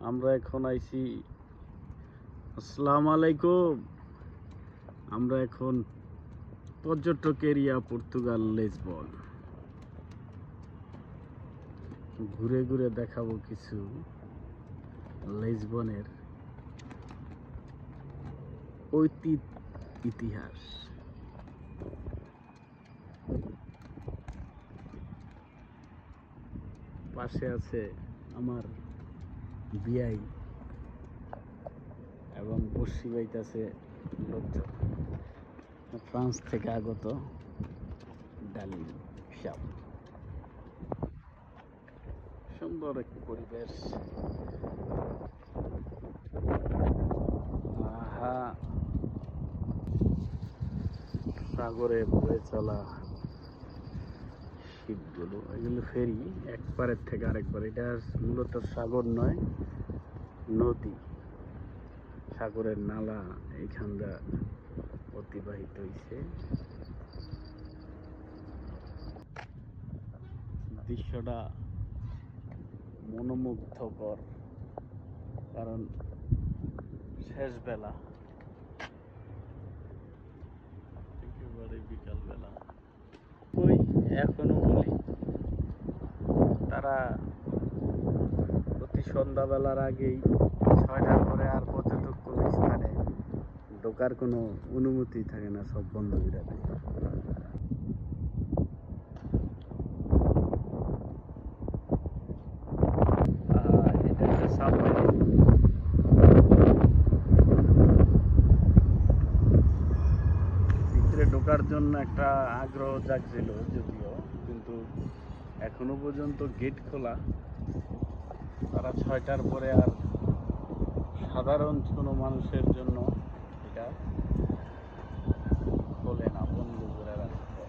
আমরা এখন আইছি। আসসালামু আলাইকুম। আমরা এখন পর্যটক এরিয়া পর্তুগাল লিসবন ঘুরে ঘুরে দেখাবো কিছু লিসবনের ইতিহাস। পাশে আছে আমার বিআই এবং বসি বাইতেছে লোকজন ফ্রান্স থেকে আগত ডালিম সাপ। সুন্দর এক পরিবেশ। আহা, সাগরে বয়ে চলা শিপগুলো, এগুলো ফেরি এক পারের থেকে আরেক পারে। এটা মূলত সাগর নয়, নদী। সাগরের নালা এইখানটা অতিবাহিত হয়েছে। দৃশ্যটা মনোমুগ্ধকর, কারণ শেষ বেলা, একেবারে বিকাল বেলা। ওই এখনো বলি, তারা প্রতি সন্ধ্যাবেলার আগেই 6টার পরে আর পর্যটক কোনো স্থানে ঢোকার কোনো অনুমতি থাকে না, সব বন্ধ করে দেয়। এটা একটা সাবমেরিন। ভিতরে ঢোকার জন্য একটা আগ্রহ জাগছিল যদিও, কিন্তু এখনো পর্যন্ত গেট খোলা। তারা 6টার পরে আর সাধারণ কোনো মানুষের জন্য এটা খোলে না, বন্ধ করে রাখে।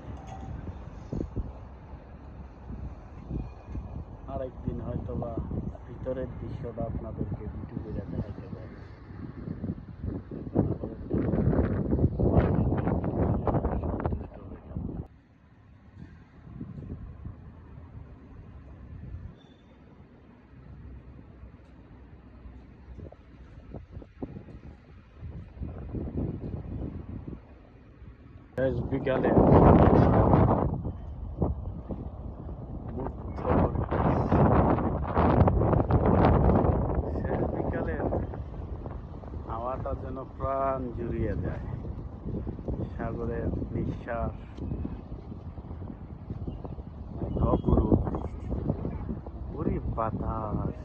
আরেকদিন হয়তো বা ভিতরের দৃশ্যটা আপনাদেরকে ভিডিও করে দেখাতে পারে। শেষ বিকালে হাওয়াটা যেন প্রাণ জুড়িয়ে যায়। সাগরের নিঃশ্বাস, অপরূপ দৃষ্টি, ওরে বাতাস।